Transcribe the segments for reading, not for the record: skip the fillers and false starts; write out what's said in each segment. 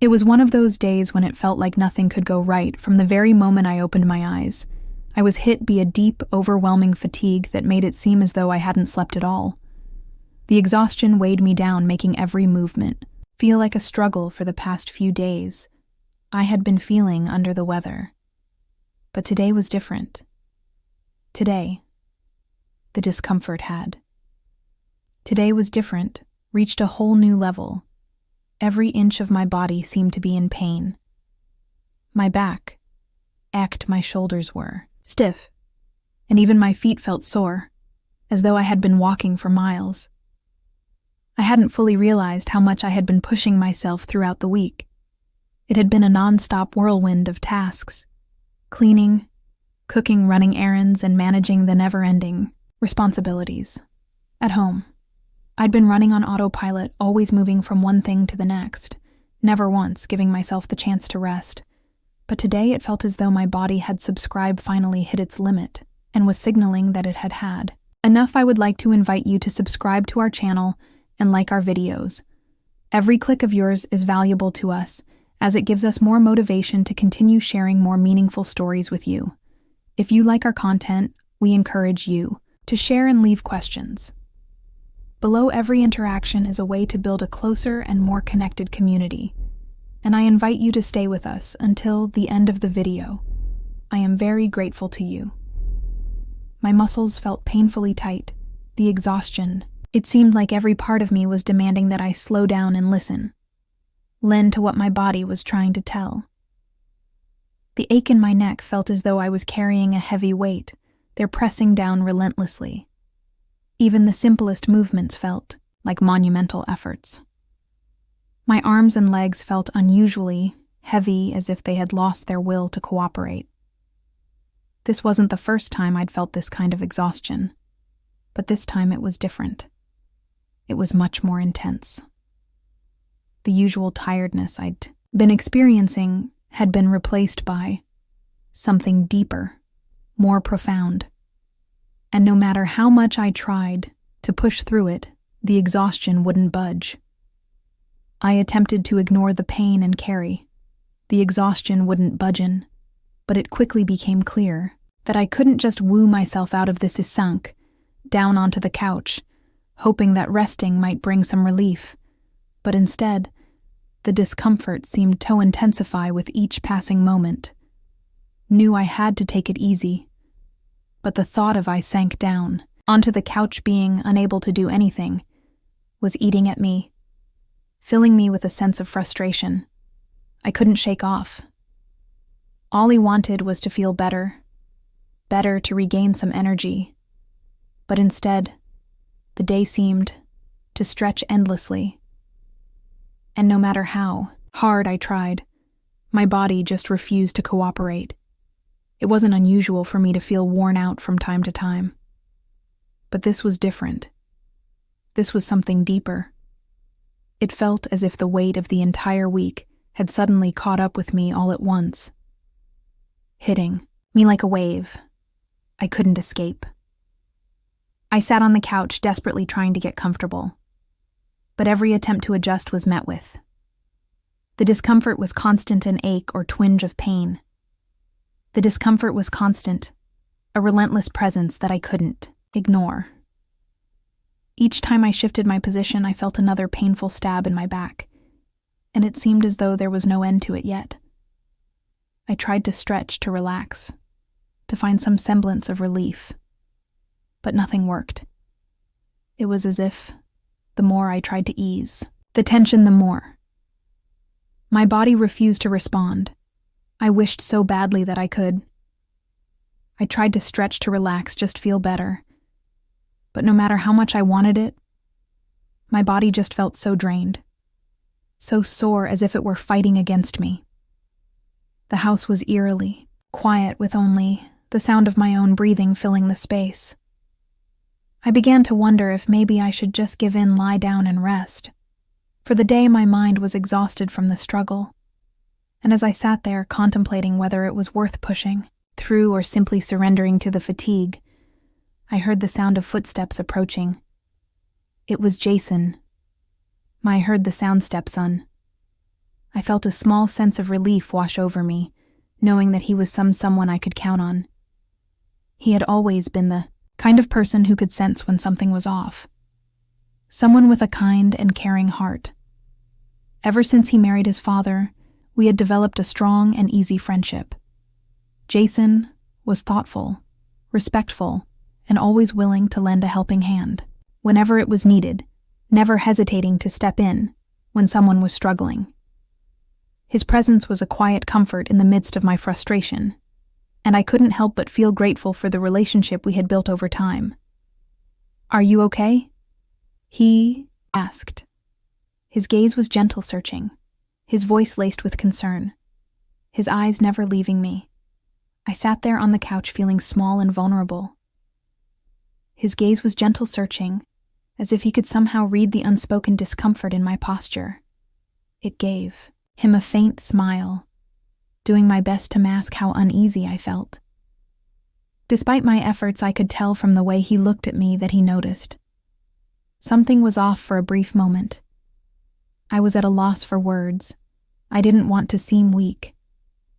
It was one of those days when it felt like nothing could go right from the very moment I opened my eyes. I was hit by a deep, overwhelming fatigue that made it seem as though I hadn't slept at all. The exhaustion weighed me down, making every movement feel like a struggle. For the past few days, I had been feeling under the weather. But today was different. Today, the discomfort had. Today was different, reached a whole new level. Every inch of my body seemed to be in pain. My back ached, my shoulders were stiff, and even my feet felt sore, as though I had been walking for miles. I hadn't fully realized how much I had been pushing myself throughout the week. It had been a non-stop whirlwind of tasks: cleaning, cooking, running errands, and managing the never-ending responsibilities. At home, I'd been running on autopilot, always moving from one thing to the next, never once giving myself the chance to rest. But today it felt as though my body had finally hit its limit and was signaling that it had had enough. I would like to invite you to subscribe to our channel and like our videos. Every click of yours is valuable to us, as it gives us more motivation to continue sharing more meaningful stories with you. If you like our content, we encourage you to share and leave questions. Below every interaction is a way to build a closer and more connected community, and I invite you to stay with us until the end of the video. I am very grateful to you. My muscles felt painfully tight. The exhaustion. It seemed like every part of me was demanding that I slow down and lend to what my body was trying to tell. The ache in my neck felt as though I was carrying a heavy weight, they're pressing down relentlessly. Even the simplest movements felt like monumental efforts. My arms and legs felt unusually heavy, as if they had lost their will to cooperate. This wasn't the first time I'd felt this kind of exhaustion, but this time it was different. It was much more intense. The usual tiredness I'd been experiencing had been replaced by something deeper, more profound. And no matter how much I tried to push through it, the exhaustion wouldn't budge. I attempted to ignore the pain and carry. The exhaustion wouldn't budgeon, but it quickly became clear that I couldn't just woo myself out of this. I sunk down onto the couch, hoping that resting might bring some relief. But instead, the discomfort seemed to intensify with each passing moment. Knew I had to take it easy, but the thought of I sank down onto the couch, being unable to do anything, was eating at me, filling me with a sense of frustration I couldn't shake off. All he wanted was to feel better, to regain some energy. But instead, the day seemed to stretch endlessly. And no matter how hard I tried, my body just refused to cooperate. It wasn't unusual for me to feel worn out from time to time. But this was different. This was something deeper. It felt as if the weight of the entire week had suddenly caught up with me all at once, hitting me like a wave. I couldn't escape. I sat on the couch, desperately trying to get comfortable, but every attempt to adjust was met with. The discomfort was constant, an ache or twinge of pain. The discomfort was constant, a relentless presence that I couldn't ignore. Each time I shifted my position, I felt another painful stab in my back, and it seemed as though there was no end to it yet. I tried to stretch, to relax, to find some semblance of relief, but nothing worked. It was as if the more I tried to ease the tension, the more my body refused to respond. I wished so badly that I could. I tried to stretch, to relax, just feel better. But no matter how much I wanted it, my body just felt so drained, so sore, as if it were fighting against me. The house was eerily quiet, with only the sound of my own breathing filling the space. I began to wonder if maybe I should just give in, lie down and rest. For the day my mind was exhausted from the struggle, and as I sat there contemplating whether it was worth pushing through or simply surrendering to the fatigue, I heard the sound of footsteps approaching. It was Jason. I heard the sound, Stepson. I felt a small sense of relief wash over me, knowing that he was someone I could count on. He had always been the kind of person who could sense when something was off. Someone with a kind and caring heart. Ever since he married his father, we had developed a strong and easy friendship. Jason was thoughtful, respectful, and always willing to lend a helping hand whenever it was needed, never hesitating to step in when someone was struggling. His presence was a quiet comfort in the midst of my frustration, and I couldn't help but feel grateful for the relationship we had built over time. "Are you okay?" he asked. His gaze was gentle, searching, his voice laced with concern, his eyes never leaving me. I sat there on the couch feeling small and vulnerable. His gaze was gentle, searching, as if he could somehow read the unspoken discomfort in my posture. It gave him a faint smile, doing my best to mask how uneasy I felt. Despite my efforts, I could tell from the way he looked at me that he noticed. Something was off for a brief moment. I was at a loss for words. I didn't want to seem weak,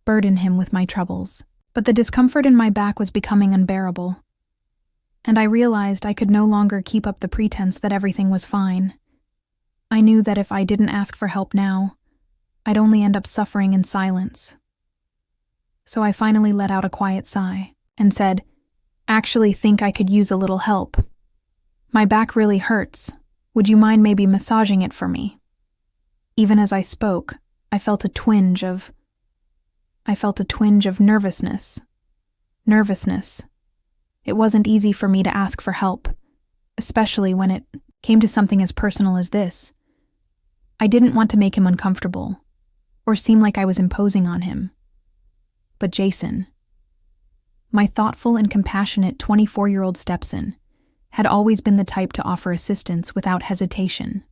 burden him with my troubles, but the discomfort in my back was becoming unbearable, and I realized I could no longer keep up the pretense that everything was fine. I knew that if I didn't ask for help now, I'd only end up suffering in silence. So I finally let out a quiet sigh and said, "Actually think I could use a little help. My back really hurts. Would you mind maybe massaging it for me?" Even as I spoke, I felt a twinge of nervousness. It wasn't easy for me to ask for help, especially when it came to something as personal as this. I didn't want to make him uncomfortable, or seem like I was imposing on him. But Jason, my thoughtful and compassionate 24-year-old Stepson, had always been the type to offer assistance without hesitation.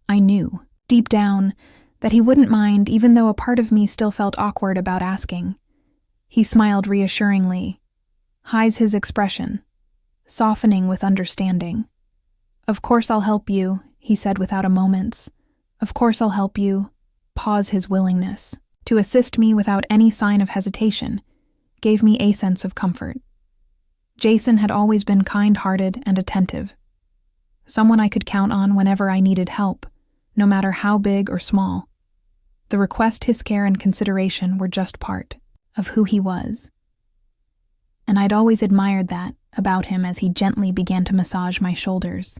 I knew, deep down, that he wouldn't mind, even though a part of me still felt awkward about asking. He smiled reassuringly, hides his expression, softening with understanding. "Of course I'll help you," he said without a moment's. "Of course I'll help you." Pause. His willingness to assist me without any sign of hesitation gave me a sense of comfort. Jason had always been kind-hearted and attentive, someone I could count on whenever I needed help, no matter how big or small. The request, his care, and consideration were just part of who he was. And I'd always admired that about him as he gently began to massage my shoulders.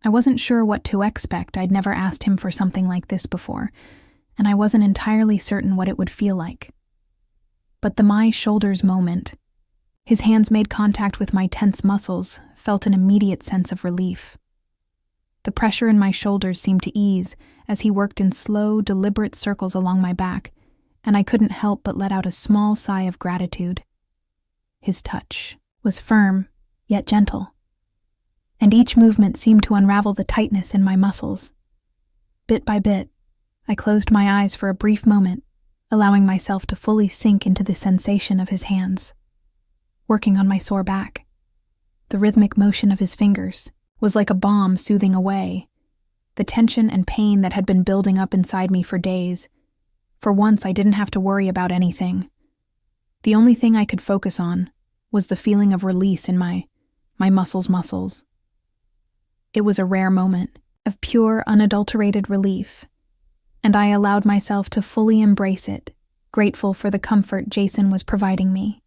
I wasn't sure what to expect. I'd never asked him for something like this before, and I wasn't entirely certain what it would feel like. But the my shoulders moment, his hands made contact with my tense muscles, felt an immediate sense of relief. The pressure in my shoulders seemed to ease as he worked in slow, deliberate circles along my back, and I couldn't help but let out a small sigh of gratitude. His touch was firm, yet gentle, and each movement seemed to unravel the tightness in my muscles. Bit by bit, I closed my eyes for a brief moment, allowing myself to fully sink into the sensation of his hands, working on my sore back. The rhythmic motion of his fingers was like a balm soothing away the tension and pain that had been building up inside me for days. For once, I didn't have to worry about anything. The only thing I could focus on was the feeling of release in my muscles. It was a rare moment of pure, unadulterated relief, and I allowed myself to fully embrace it, grateful for the comfort Jason was providing me.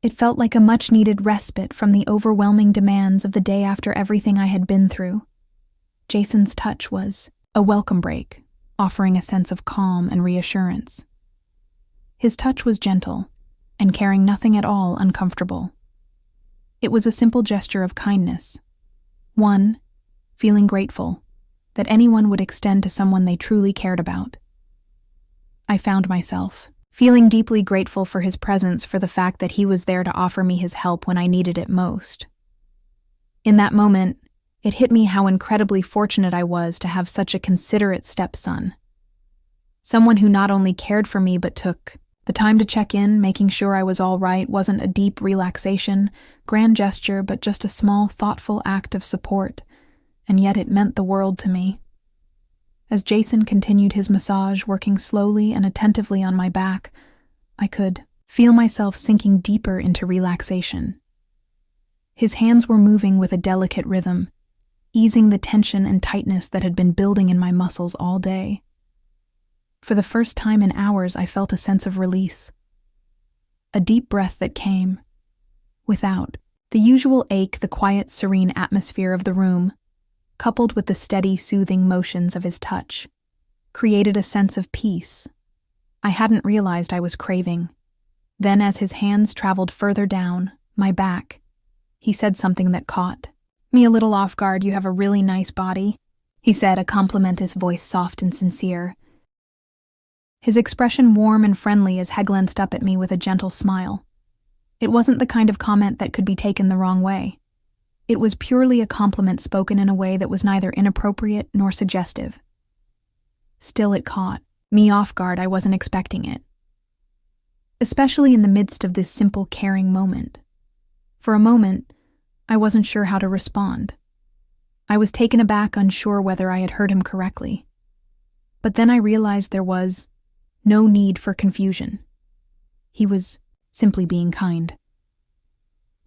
It felt like a much-needed respite from the overwhelming demands of the day after everything I had been through. Jason's touch was a welcome break, offering a sense of calm and reassurance. His touch was gentle, and caring nothing at all uncomfortable. It was a simple gesture of kindness, one feeling grateful that anyone would extend to someone they truly cared about. I found myself feeling deeply grateful for his presence, for the fact that he was there to offer me his help when I needed it most. In that moment, it hit me how incredibly fortunate I was to have such a considerate stepson. Someone who not only cared for me but took the time to check in, making sure I was all right. Wasn't a deep relaxation, grand gesture, but just a small, thoughtful act of support, and yet it meant the world to me. As Jason continued his massage, working slowly and attentively on my back, I could feel myself sinking deeper into relaxation. His hands were moving with a delicate rhythm, easing the tension and tightness that had been building in my muscles all day. For the first time in hours, I felt a sense of release. A deep breath that came, without the usual ache, the quiet, serene atmosphere of the room, coupled with the steady, soothing motions of his touch, created a sense of peace I hadn't realized I was craving. Then, as his hands traveled further down my back, he said something that caught me a little off guard. "You have a really nice body," he said, a compliment, his voice soft and sincere. His expression warm and friendly as he glanced up at me with a gentle smile. It wasn't the kind of comment that could be taken the wrong way. It was purely a compliment spoken in a way that was neither inappropriate nor suggestive. Still, it caught me off guard. I wasn't expecting it, especially in the midst of this simple, caring moment. For a moment, I wasn't sure how to respond. I was taken aback, unsure whether I had heard him correctly. But then I realized there was no need for confusion. He was simply being kind.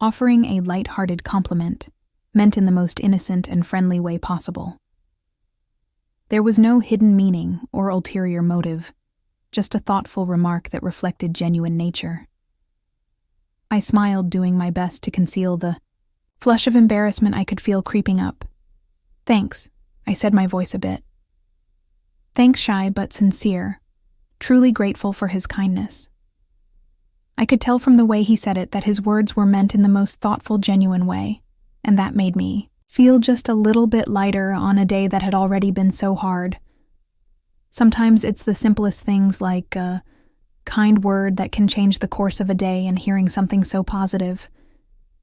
Offering a light-hearted compliment, meant in the most innocent and friendly way possible. There was no hidden meaning or ulterior motive, just a thoughtful remark that reflected genuine nature. I smiled, doing my best to conceal the flush of embarrassment I could feel creeping up. "Thanks," I said, my voice a bit. Thanks, shy but sincere, truly grateful for his kindness. I could tell from the way he said it that his words were meant in the most thoughtful, genuine way, and that made me feel just a little bit lighter on a day that had already been so hard. Sometimes it's the simplest things, like a kind word, that can change the course of a day, and hearing something so positive,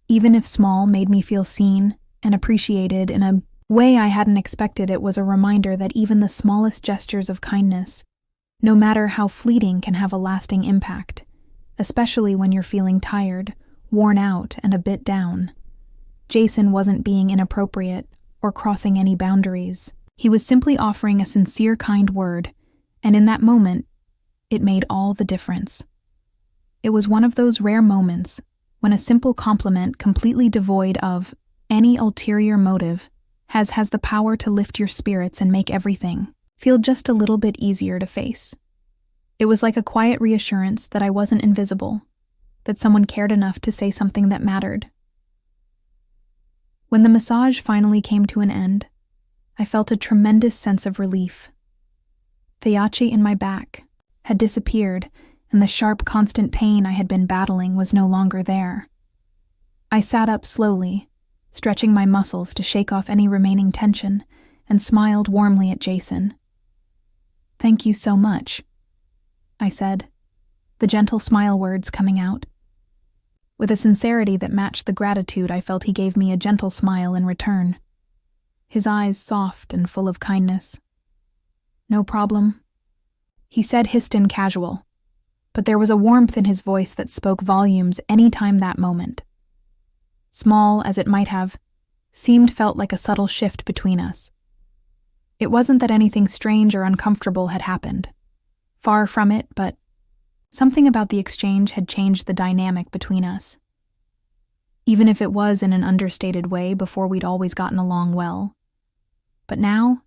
even if small, made me feel seen and appreciated in a way I hadn't expected. It was a reminder that even the smallest gestures of kindness, no matter how fleeting, can have a lasting impact, especially when you're feeling tired, worn out, and a bit down. Jason wasn't being inappropriate or crossing any boundaries. He was simply offering a sincere, kind word, and in that moment, it made all the difference. It was one of those rare moments when a simple compliment, completely devoid of any ulterior motive, has the power to lift your spirits and make everything feel just a little bit easier to face. It was like a quiet reassurance that I wasn't invisible, that someone cared enough to say something that mattered. When the massage finally came to an end, I felt a tremendous sense of relief. The ache in my back had disappeared, and the sharp, constant pain I had been battling was no longer there. I sat up slowly, stretching my muscles to shake off any remaining tension, and smiled warmly at Jason. "Thank you so much," I said, the gentle smile words coming out. With a sincerity that matched the gratitude I felt, he gave me a gentle smile in return, his eyes soft and full of kindness. "No problem," he said, hissed and casual, but there was a warmth in his voice that spoke volumes any time that moment. Small as it might have seemed, felt like a subtle shift between us. It wasn't that anything strange or uncomfortable had happened. Far from it, but something about the exchange had changed the dynamic between us. Even if it was in an understated way, before we'd always gotten along well. But now,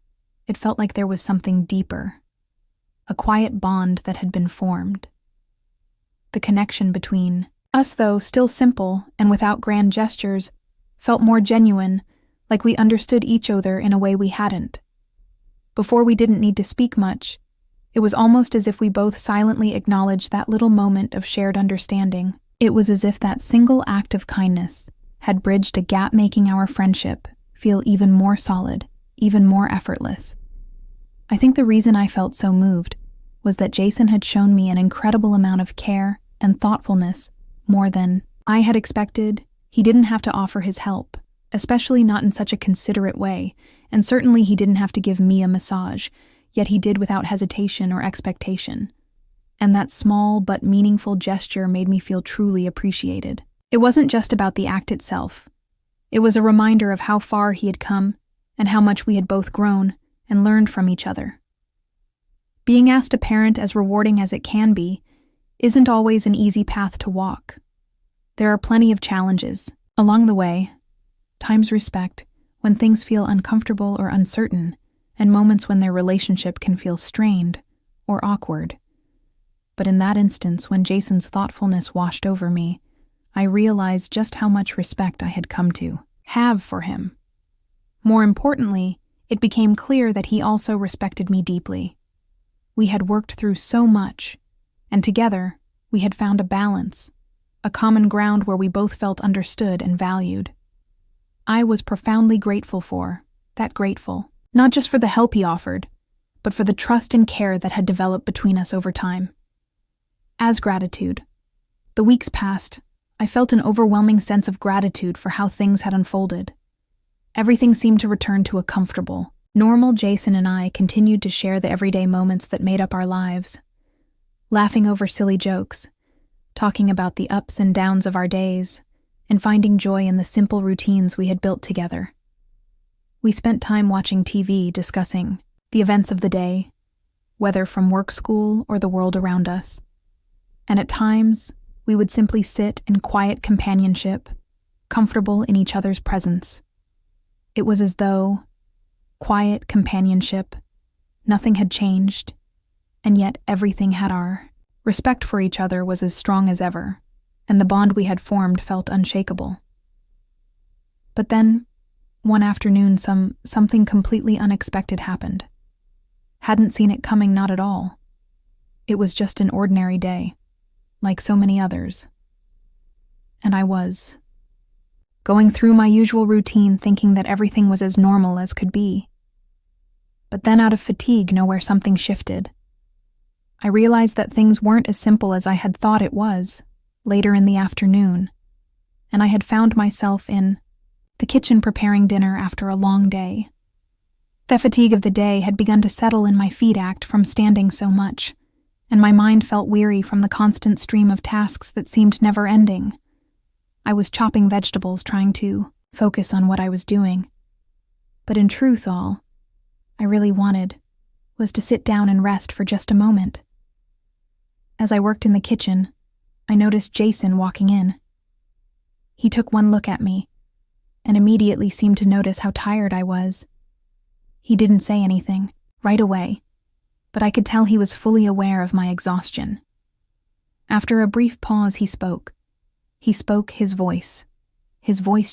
it felt like there was something deeper, a quiet bond that had been formed. The connection between us, though still simple and without grand gestures, felt more genuine, like we understood each other in a way we hadn't. Before, we didn't need to speak much. It was almost as if we both silently acknowledged that little moment of shared understanding. It was as if that single act of kindness had bridged a gap, making our friendship feel even more solid, even more effortless. I think the reason I felt so moved was that Jason had shown me an incredible amount of care and thoughtfulness, more than I had expected. He didn't have to offer his help, especially not in such a considerate way, and certainly he didn't have to give me a massage, yet he did without hesitation or expectation. And that small but meaningful gesture made me feel truly appreciated. It wasn't just about the act itself. It was a reminder of how far he had come, and how much we had both grown, and learned from each other. Being asked to parent, as rewarding as it can be, isn't always an easy path to walk. There are plenty of challenges. Along the way, times respect when things feel uncomfortable or uncertain, and moments when their relationship can feel strained or awkward. But in that instance, when Jason's thoughtfulness washed over me, I realized just how much respect I had come to have for him. More importantly, it became clear that he also respected me deeply. We had worked through so much, and together we had found a balance, a common ground where we both felt understood and valued. I was profoundly grateful grateful, not just for the help he offered, but for the trust and care that had developed between us over time. As gratitude, the weeks passed, I felt an overwhelming sense of gratitude for how things had unfolded. Everything seemed to return to a comfortable, normal. Jason and I continued to share the everyday moments that made up our lives, laughing over silly jokes, talking about the ups and downs of our days, and finding joy in the simple routines we had built together. We spent time watching TV, discussing the events of the day, whether from work, school, or the world around us. And at times, we would simply sit in quiet companionship, comfortable in each other's presence. It was as though, quiet companionship, nothing had changed, and yet everything had. Our respect for each other was as strong as ever, and the bond we had formed felt unshakable. But then, one afternoon, something completely unexpected happened. Hadn't seen it coming, not at all. It was just an ordinary day, like so many others. And I was going through my usual routine, thinking that everything was as normal as could be. But then, out of fatigue, something shifted. I realized that things weren't as simple as I had thought it was. Later in the afternoon, and I had found myself in the kitchen preparing dinner after a long day. The fatigue of the day had begun to settle in my feet from standing so much, and my mind felt weary from the constant stream of tasks that seemed never ending. I was chopping vegetables, trying to focus on what I was doing. But in truth, all I really wanted was to sit down and rest for just a moment. As I worked in the kitchen, I noticed Jason walking in. He took one look at me, and immediately seemed to notice how tired I was. He didn't say anything right away, but I could tell he was fully aware of my exhaustion. After a brief pause, he spoke. He spoke his voice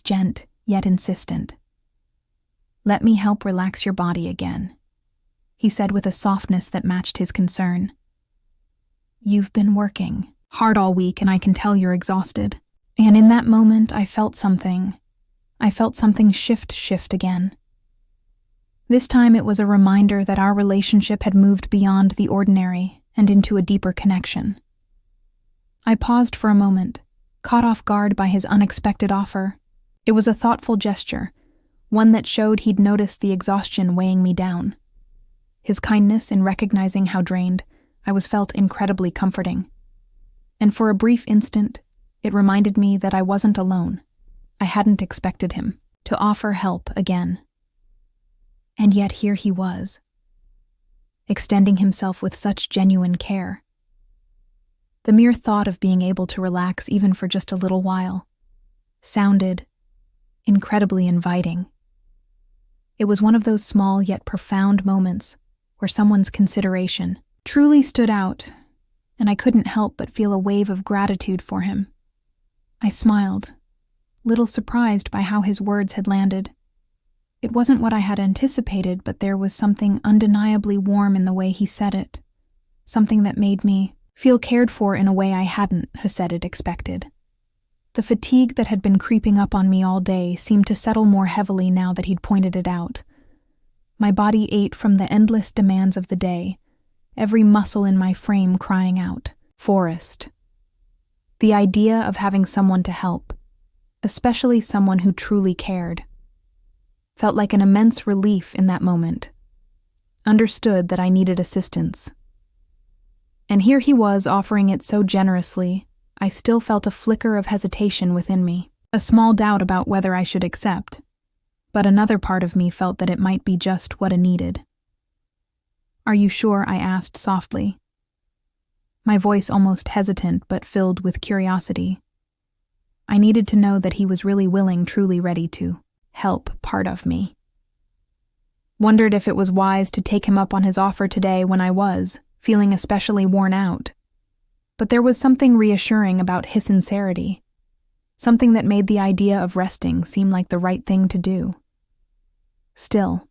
gent yet insistent. "Let me help relax your body again," he said with a softness that matched his concern. "You've been working hard all week, and I can tell you're exhausted." And in that moment, I felt something shift again. This time it was a reminder that our relationship had moved beyond the ordinary and into a deeper connection. I paused for a moment, caught off guard by his unexpected offer. It was a thoughtful gesture, one that showed he'd noticed the exhaustion weighing me down. His kindness in recognizing how drained I was felt incredibly comforting. And for a brief instant, it reminded me that I wasn't alone. I hadn't expected him to offer help again. And yet here he was, extending himself with such genuine care. The mere thought of being able to relax even for just a little while sounded incredibly inviting. It was one of those small yet profound moments where someone's consideration truly stood out, and I couldn't help but feel a wave of gratitude for him. I smiled, little surprised by how his words had landed. It wasn't what I had anticipated, but there was something undeniably warm in the way he said it, something that made me feel cared for in a way I hadn't expected. The fatigue that had been creeping up on me all day seemed to settle more heavily now that he'd pointed it out. My body ached from the endless demands of the day, every muscle in my frame crying out, "Forrest." The idea of having someone to help, especially someone who truly cared, felt like an immense relief in that moment. Understood that I needed assistance. And here he was offering it so generously, I still felt a flicker of hesitation within me, a small doubt about whether I should accept. But another part of me felt that it might be just what I needed. "Are you sure?" I asked softly, my voice almost hesitant but filled with curiosity. I needed to know that he was really willing, truly ready to help part of me. Wondered if it was wise to take him up on his offer today when I was feeling especially worn out. But there was something reassuring about his sincerity, something that made the idea of resting seem like the right thing to do. Still,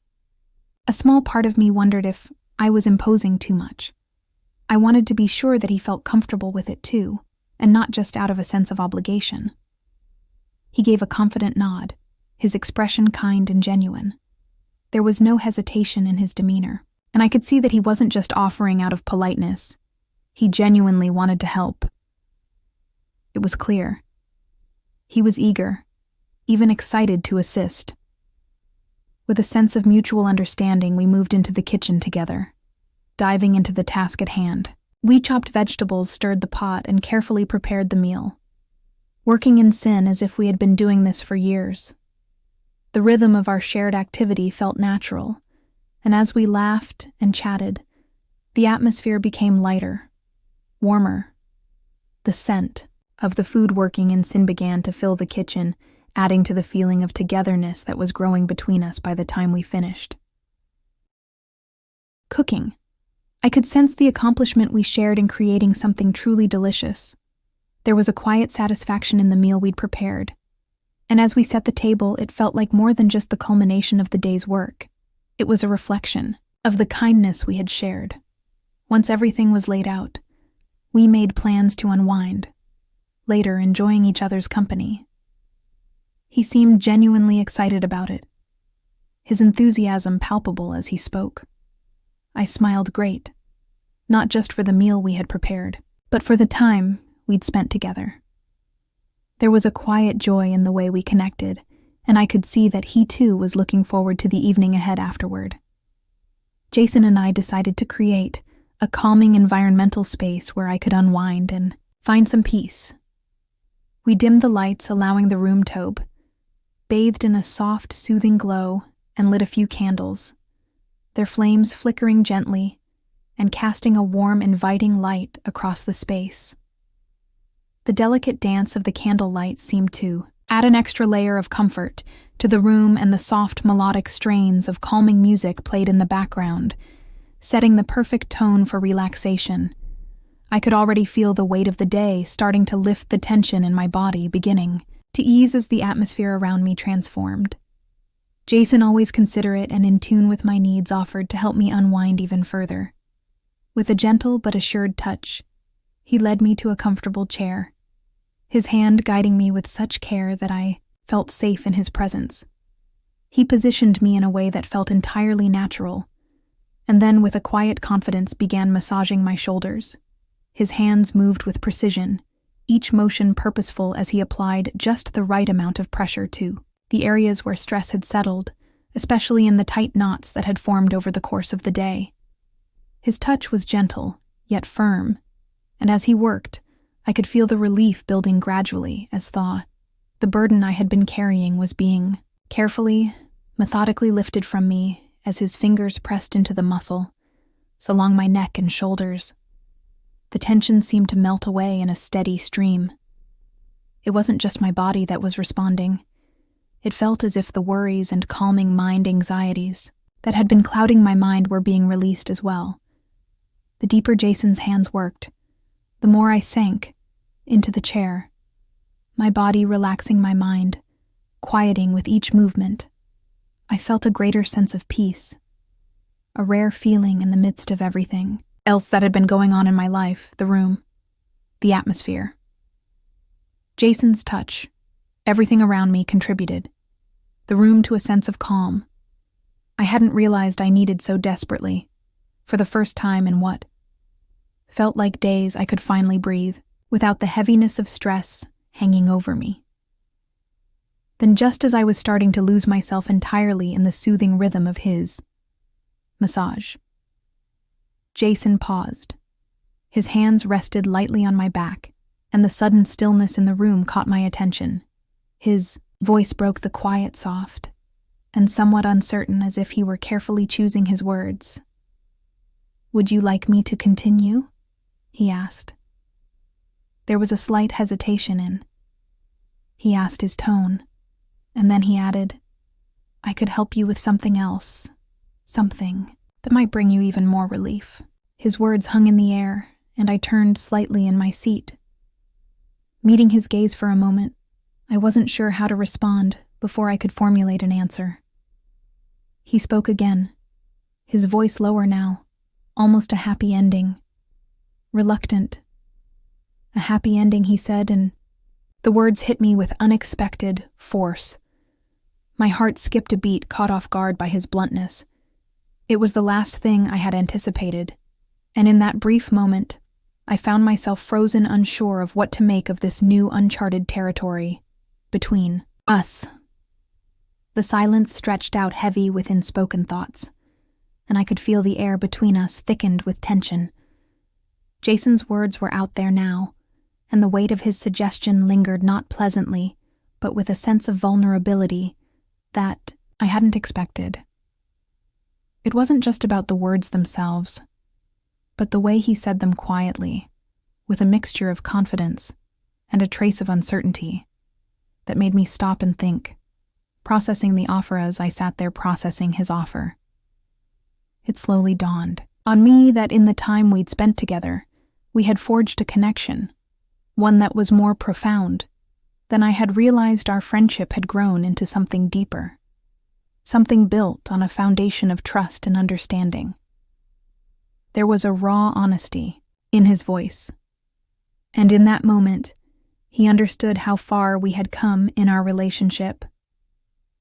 a small part of me wondered if I was imposing too much. I wanted to be sure that he felt comfortable with it too, and not just out of a sense of obligation. He gave a confident nod, his expression kind and genuine. There was no hesitation in his demeanor, and I could see that he wasn't just offering out of politeness. He genuinely wanted to help. It was clear. He was eager, even excited to assist. With a sense of mutual understanding, we moved into the kitchen together, diving into the task at hand. We chopped vegetables, stirred the pot, and carefully prepared the meal, working in sync as if we had been doing this for years. The rhythm of our shared activity felt natural, and as we laughed and chatted, the atmosphere became lighter, warmer. The scent of the food working in sync began to fill the kitchen, adding to the feeling of togetherness that was growing between us by the time we finished. Cooking. I could sense the accomplishment we shared in creating something truly delicious. There was a quiet satisfaction in the meal we'd prepared, and as we set the table, it felt like more than just the culmination of the day's work. It was a reflection of the kindness we had shared. Once everything was laid out, we made plans to unwind, later enjoying each other's company. He seemed genuinely excited about it, his enthusiasm palpable as he spoke. I smiled great, not just for the meal we had prepared, but for the time we'd spent together. There was a quiet joy in the way we connected, and I could see that he too was looking forward to the evening ahead afterward. Jason and I decided to create a calming environmental space where I could unwind and find some peace. We dimmed the lights, allowing the room to bathed in a soft, soothing glow, and lit a few candles, their flames flickering gently and casting a warm, inviting light across the space. The delicate dance of the candlelight seemed to add an extra layer of comfort to the room, and the soft melodic strains of calming music played in the background, setting the perfect tone for relaxation. I could already feel the weight of the day starting to lift the tension in my body, beginning to ease as the atmosphere around me transformed. Jason, always considerate and in tune with my needs, offered to help me unwind even further. With a gentle but assured touch, he led me to a comfortable chair, his hand guiding me with such care that I felt safe in his presence. He positioned me in a way that felt entirely natural, and then with a quiet confidence began massaging my shoulders. His hands moved with precision, each motion purposeful as he applied just the right amount of pressure to the areas where stress had settled, especially in the tight knots that had formed over the course of the day. His touch was gentle, yet firm, and as he worked, I could feel the relief building gradually as the burden I had been carrying was being carefully, methodically lifted from me as his fingers pressed into the muscle, along my neck and shoulders. The tension seemed to melt away in a steady stream. It wasn't just my body that was responding. It felt as if the worries and calming mind anxieties that had been clouding my mind were being released as well. The deeper Jason's hands worked, the more I sank into the chair, my body relaxing, my mind quieting with each movement. I felt a greater sense of peace, a rare feeling in the midst of everything else that had been going on in my life, the room, the atmosphere. Jason's touch, everything around me contributed, the room to a sense of calm I hadn't realized I needed so desperately. For the first time in what felt like days, I could finally breathe, without the heaviness of stress hanging over me. Then, just as I was starting to lose myself entirely in the soothing rhythm of his massage, Jason paused. His hands rested lightly on my back, and the sudden stillness in the room caught my attention. His voice broke the quiet, soft, and somewhat uncertain, as if he were carefully choosing his words. "Would you like me to continue?" he asked. There was a slight hesitation he asked his tone, and then he added, "I could help you with something else, something that might bring you even more relief." His words hung in the air, and I turned slightly in my seat. Meeting his gaze for a moment, I wasn't sure how to respond before I could formulate an answer. He spoke again, his voice lower now, almost a happy ending. Reluctant. "A happy ending," he said, and the words hit me with unexpected force. My heart skipped a beat, caught off guard by his bluntness. It was the last thing I had anticipated, and in that brief moment, I found myself frozen, unsure of what to make of this new uncharted territory between us. The silence stretched out heavy with unspoken thoughts, and I could feel the air between us thickened with tension. Jason's words were out there now, and the weight of his suggestion lingered not pleasantly, but with a sense of vulnerability that I hadn't expected. It wasn't just about the words themselves, but the way he said them quietly, with a mixture of confidence and a trace of uncertainty, that made me stop and think, processing the offer as I sat there processing his offer. It slowly dawned on me that in the time we'd spent together, we had forged a connection, one that was more profound than I had realized. Our friendship had grown into something deeper, something built on a foundation of trust and understanding. There was a raw honesty in his voice, and in that moment, he understood how far we had come in our relationship.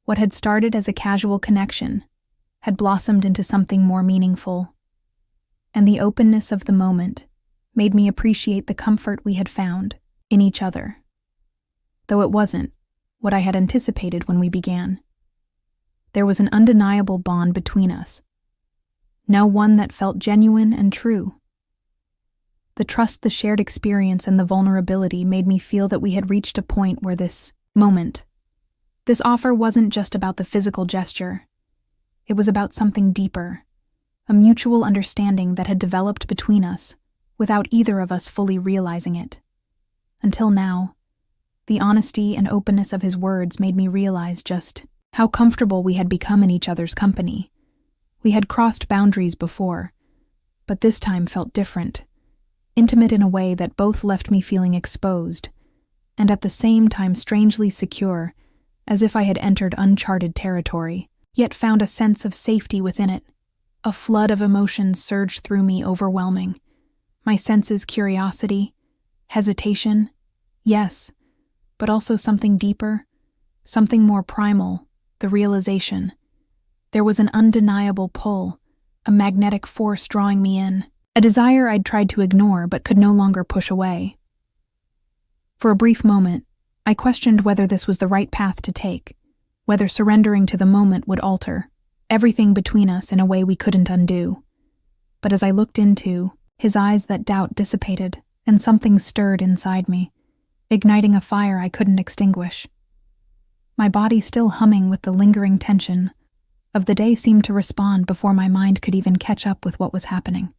What had started as a casual connection had blossomed into something more meaningful, and the openness of the moment made me appreciate the comfort we had found in each other, though it wasn't what I had anticipated when we began. There was an undeniable bond between us, now one that felt genuine and true. The trust, the shared experience, and the vulnerability made me feel that we had reached a point where this offer wasn't just about the physical gesture. It was about something deeper, a mutual understanding that had developed between us without either of us fully realizing it. Until now, the honesty and openness of his words made me realize just how comfortable we had become in each other's company. We had crossed boundaries before, but this time felt different, intimate in a way that both left me feeling exposed, and at the same time strangely secure, as if I had entered uncharted territory, yet found a sense of safety within it. A flood of emotions surged through me, overwhelming. My senses, curiosity, hesitation, yes, but also something deeper, something more primal, the realization. There was an undeniable pull, a magnetic force drawing me in, a desire I'd tried to ignore but could no longer push away. For a brief moment, I questioned whether this was the right path to take, whether surrendering to the moment would alter everything between us in a way we couldn't undo. But as I looked into his eyes, that doubt dissipated, and something stirred inside me, igniting a fire I couldn't extinguish. My body, still humming with the lingering tension of the day, seemed to respond before my mind could even catch up with what was happening.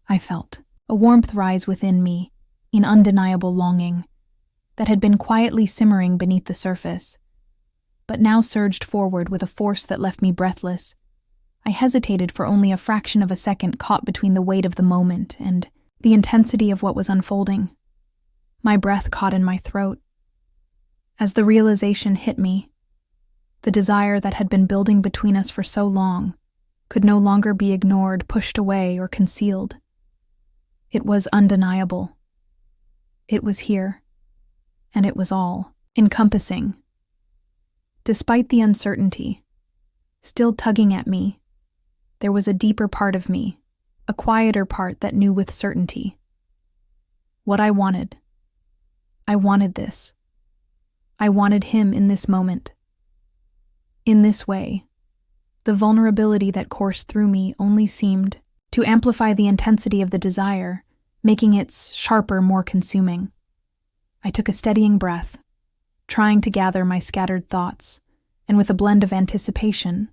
I felt a warmth rise within me, in undeniable longing, that had been quietly simmering beneath the surface, but now surged forward with a force that left me breathless. I hesitated for only a fraction of a second, caught between the weight of the moment and the intensity of what was unfolding. My breath caught in my throat. As the realization hit me, the desire that had been building between us for so long could no longer be ignored, pushed away, or concealed. It was undeniable. It was here, and it was all encompassing. Despite the uncertainty still tugging at me, there was a deeper part of me, a quieter part that knew with certainty what I wanted. I wanted this. I wanted him in this moment. In this way, the vulnerability that coursed through me only seemed to amplify the intensity of the desire, making it sharper, more consuming. I took a steadying breath, trying to gather my scattered thoughts, and with a blend of anticipation,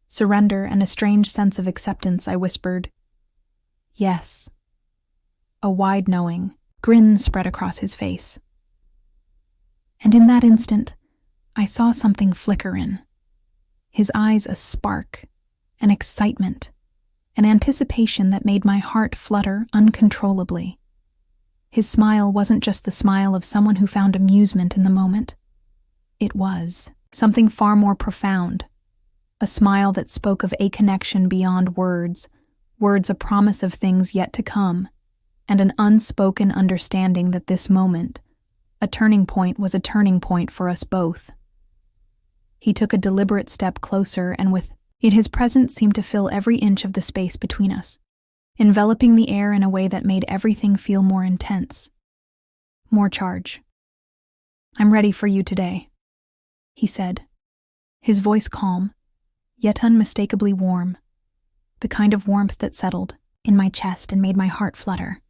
surrender, and a strange sense of acceptance, I whispered, Yes. A wide knowing grin spread across his face. And in that instant, I saw something flicker in. His eyes a spark, an excitement, an anticipation that made my heart flutter uncontrollably. His smile wasn't just the smile of someone who found amusement in the moment. It was something far more profound, a smile that spoke of a connection beyond words, words a promise of things yet to come, and an unspoken understanding that this moment, a turning point, was a turning point for us both. He took a deliberate step closer, and with it his presence seemed to fill every inch of the space between us, enveloping the air in a way that made everything feel more intense, more charge. "I'm ready for you today," he said, his voice calm, yet unmistakably warm, the kind of warmth that settled in my chest and made my heart flutter.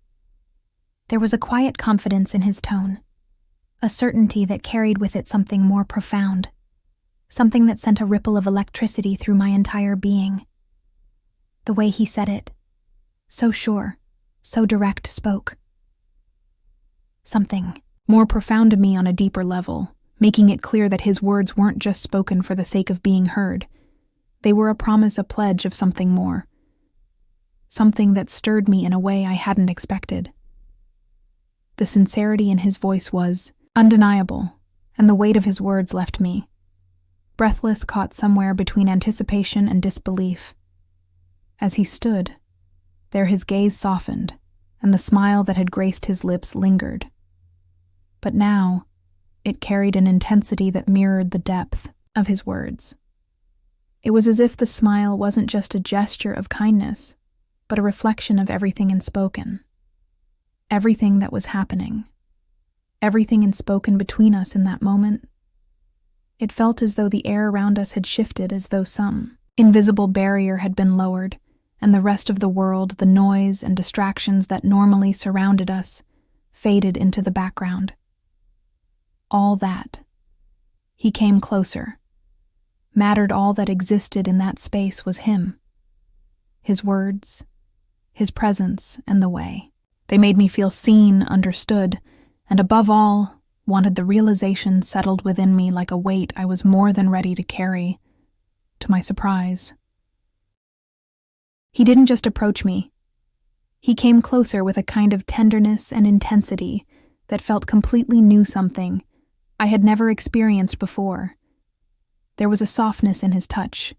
There was a quiet confidence in his tone, a certainty that carried with it something more profound, something that sent a ripple of electricity through my entire being. The way he said it, so sure, so direct, spoke something more profound to me on a deeper level, making it clear that his words weren't just spoken for the sake of being heard. They were a promise, a pledge of something more, something that stirred me in a way I hadn't expected. The sincerity in his voice was undeniable, and the weight of his words left me breathless, caught somewhere between anticipation and disbelief. As he stood there, his gaze softened, and the smile that had graced his lips lingered. But now, it carried an intensity that mirrored the depth of his words. It was as if the smile wasn't just a gesture of kindness, but a reflection of everything unspoken, everything that was happening, everything unspoken between us in that moment. It felt as though the air around us had shifted, as though some invisible barrier had been lowered, and the rest of the world, the noise and distractions that normally surrounded us, faded into the background. All that. He came closer. Mattered. All that existed in that space was him. His words, his presence, and the way. They made me feel seen, understood, and above all, wanted the realization settled within me like a weight I was more than ready to carry. To my surprise, he didn't just approach me. He came closer with a kind of tenderness and intensity that felt completely new, something I had never experienced before. There was a softness in his touch,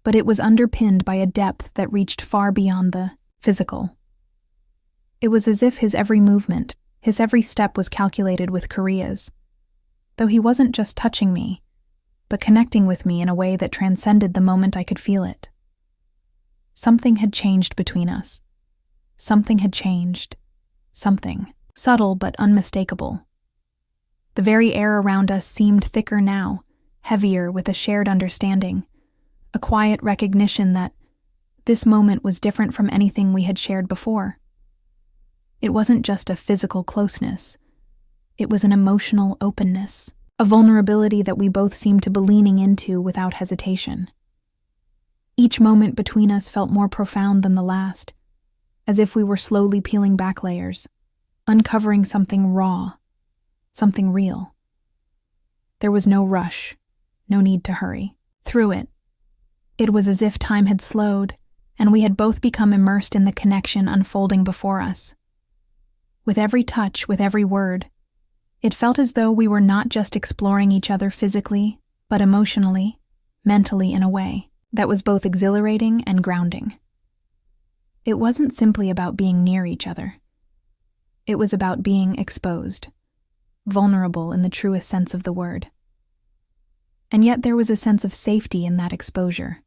but it was underpinned by a depth that reached far beyond the physical. It was as if his every movement, his every step was calculated with Korea's, though he wasn't just touching me, but connecting with me in a way that transcended the moment I could feel it. Something had changed between us. Something had changed. Something subtle but unmistakable. The very air around us seemed thicker now, heavier, with a shared understanding, a quiet recognition that this moment was different from anything we had shared before. It wasn't just a physical closeness. It was an emotional openness, a vulnerability that we both seemed to be leaning into without hesitation. Each moment between us felt more profound than the last, as if we were slowly peeling back layers, uncovering something raw, something real. There was no rush, no need to hurry through it. It was as if time had slowed, and we had both become immersed in the connection unfolding before us. With every touch, with every word, it felt as though we were not just exploring each other physically, but emotionally, mentally, in a way that was both exhilarating and grounding. It wasn't simply about being near each other. It was about being exposed, vulnerable in the truest sense of the word. And yet there was a sense of safety in that exposure,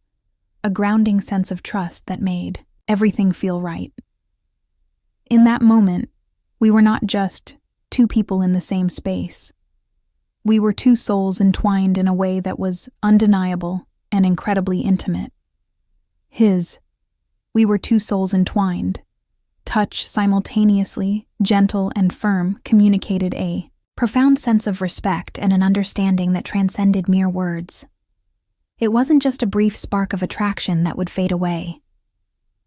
a grounding sense of trust that made everything feel right. In that moment, we were not just two people in the same space. We were two souls entwined in a way that was undeniable and incredibly intimate. We were two souls entwined. Touch, simultaneously, gentle and firm, communicated a profound sense of respect and an understanding that transcended mere words. It wasn't just a brief spark of attraction that would fade away.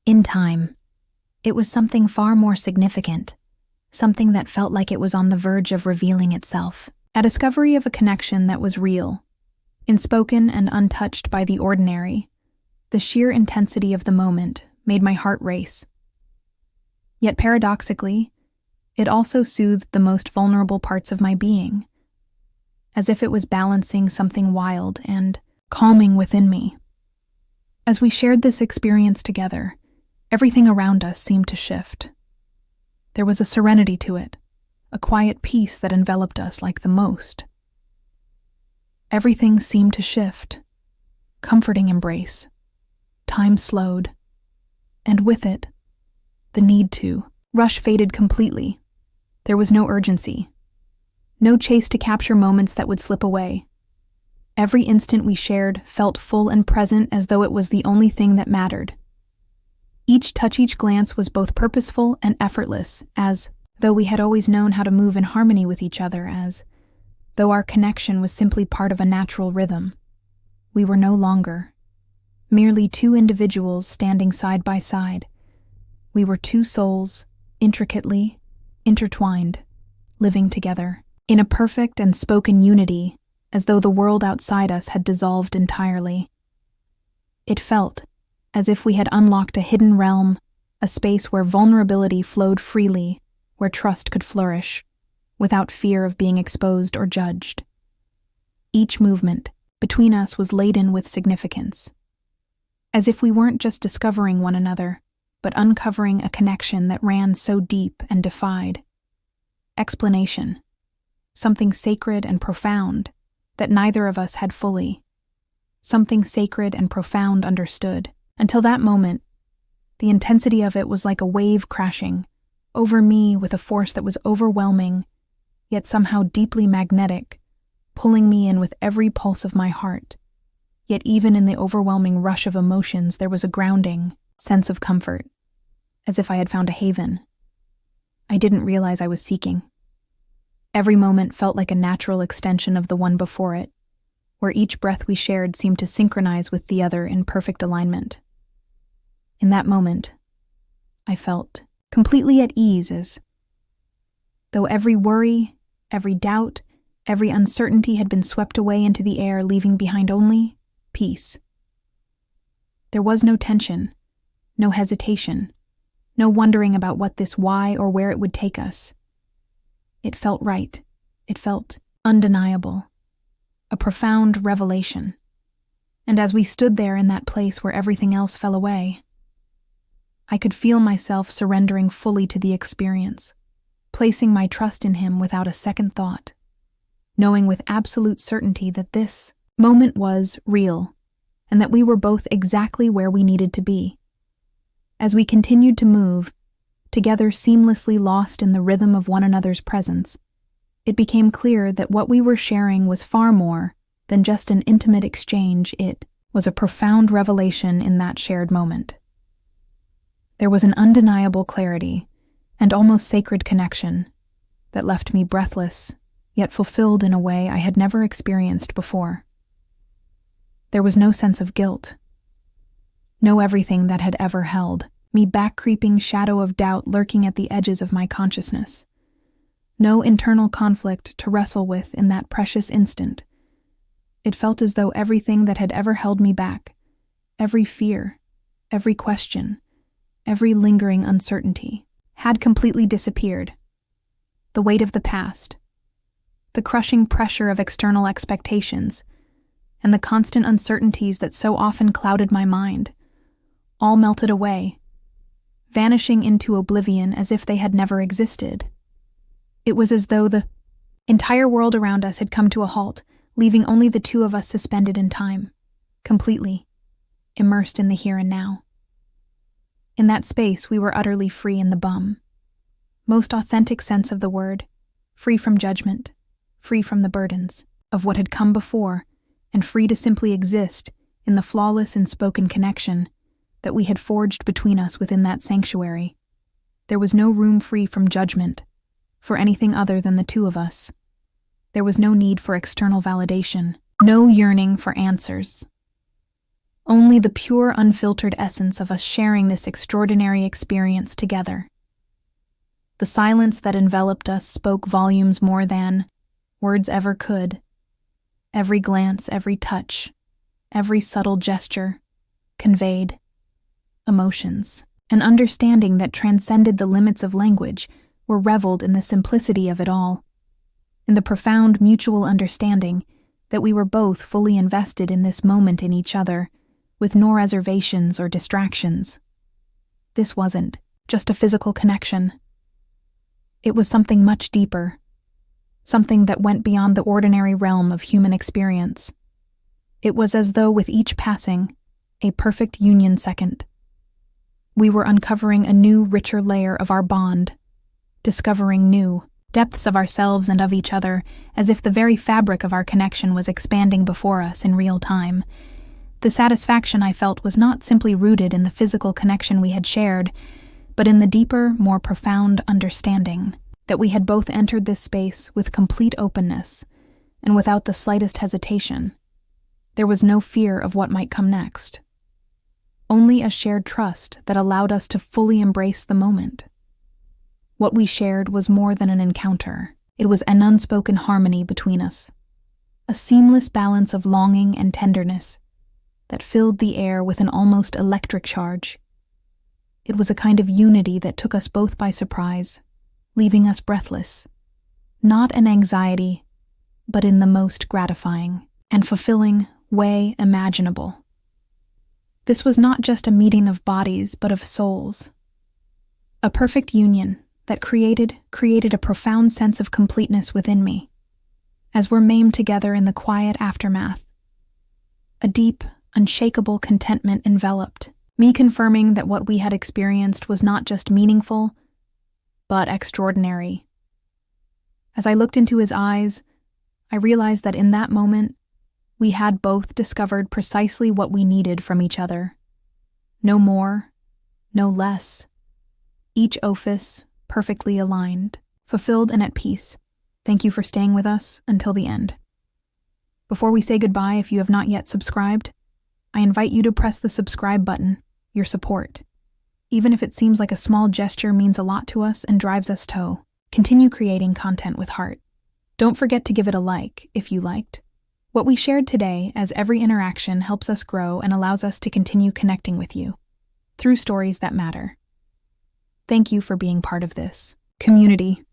In time, It was something far more significant, something that felt like it was on the verge of revealing itself. A discovery of a connection that was real, unspoken and untouched by the ordinary. The sheer intensity of the moment made my heart race. Yet paradoxically, it also soothed the most vulnerable parts of my being, as if it was balancing something wild and calming within me. As we shared this experience together, everything around us seemed to shift. There was a serenity to it, a quiet peace that enveloped us like the most. Everything seemed to shift, comforting embrace. Time slowed, and with it, the need to rush faded completely. There was no urgency, no chase to capture moments that would slip away. Every instant we shared felt full and present, as though it was the only thing that mattered. Each touch, each glance was both purposeful and effortless, as though we had always known how to move in harmony with each other, as though our connection was simply part of a natural rhythm. We were no longer merely two individuals standing side by side. We were two souls, intricately intertwined, living together in a perfect and spoken unity, as though the world outside us had dissolved entirely. It felt as if we had unlocked a hidden realm, a space where vulnerability flowed freely, where trust could flourish, without fear of being exposed or judged. Each movement between us was laden with significance, as if we weren't just discovering one another, but uncovering a connection that ran so deep and defied explanation, something sacred and profound that neither of us had fully, something sacred and profound understood. Until that moment, the intensity of it was like a wave crashing over me with a force that was overwhelming, yet somehow deeply magnetic, pulling me in with every pulse of my heart. Yet even in the overwhelming rush of emotions, there was a grounding sense of comfort, as if I had found a haven I didn't realize I was seeking. Every moment felt like a natural extension of the one before it, where each breath we shared seemed to synchronize with the other in perfect alignment. In that moment, I felt completely at ease, as though every worry, every doubt, every uncertainty had been swept away into the air, leaving behind only peace. There was no tension, no hesitation, no wondering about what this why or where it would take us. It felt right. It felt undeniable. A profound revelation. And as we stood there in that place where everything else fell away, I could feel myself surrendering fully to the experience, placing my trust in him without a second thought, knowing with absolute certainty that this moment was real, and that we were both exactly where we needed to be. As we continued to move, together seamlessly lost in the rhythm of one another's presence, it became clear that what we were sharing was far more than just an intimate exchange. It was a profound revelation in that shared moment. There was an undeniable clarity and almost sacred connection that left me breathless, yet fulfilled in a way I had never experienced before. There was no sense of guilt, no everything that had ever held me back, creeping shadow of doubt lurking at the edges of my consciousness, no internal conflict to wrestle with in that precious instant. It felt as though everything that had ever held me back, every fear, every question, every lingering uncertainty, had completely disappeared. The weight of the past, the crushing pressure of external expectations, and the constant uncertainties that so often clouded my mind, all melted away, vanishing into oblivion as if they had never existed. It was as though the entire world around us had come to a halt, leaving only the two of us suspended in time, completely immersed in the here and now. In that space, we were utterly free in the most authentic sense of the word, free from judgment, free from the burdens of what had come before, and free to simply exist in the flawless and spoken connection that we had forged between us within that sanctuary. There was no room free from judgment for anything other than the two of us. There was no need for external validation, no yearning for answers. only the pure, unfiltered essence of us sharing this extraordinary experience together. The silence that enveloped us spoke volumes more than words ever could. Every glance, every touch, every subtle gesture conveyed emotions. An understanding that transcended the limits of language were reveled in the simplicity of it all, in the profound mutual understanding that we were both fully invested in this moment in each other, with no reservations or distractions. This wasn't just a physical connection. It was something much deeper, something that went beyond the ordinary realm of human experience. It was as though with each passing, a perfect union second, we were uncovering a new, richer layer of our bond, discovering new depths of ourselves and of each other, as if the very fabric of our connection was expanding before us in real time. The satisfaction I felt was not simply rooted in the physical connection we had shared, but in the deeper, more profound understanding that we had both entered this space with complete openness and without the slightest hesitation. There was no fear of what might come next, only a shared trust that allowed us to fully embrace the moment. What we shared was more than an encounter. It was an unspoken harmony between us, a seamless balance of longing and tenderness that filled the air with an almost electric charge. It was a kind of unity that took us both by surprise, leaving us breathless, not in anxiety, but in the most gratifying and fulfilling way imaginable. This was not just a meeting of bodies, but of souls. A perfect union that created a profound sense of completeness within me, as we're maimed together in the quiet aftermath. A deep, unshakable contentment enveloped me, confirming that what we had experienced was not just meaningful, but extraordinary. As I looked into his eyes, I realized that in that moment, we had both discovered precisely what we needed from each other. No more, no less. Each ophis perfectly aligned, fulfilled and at peace. Thank you for staying with us until the end. Before we say goodbye, if you have not yet subscribed, I invite you to press the subscribe button. Your support, even if it seems like a small gesture, means a lot to us and drives us to continue creating content with heart. Don't forget to give it a like if you liked what we shared today, as every interaction helps us grow and allows us to continue connecting with you through stories that matter. Thank you for being part of this community.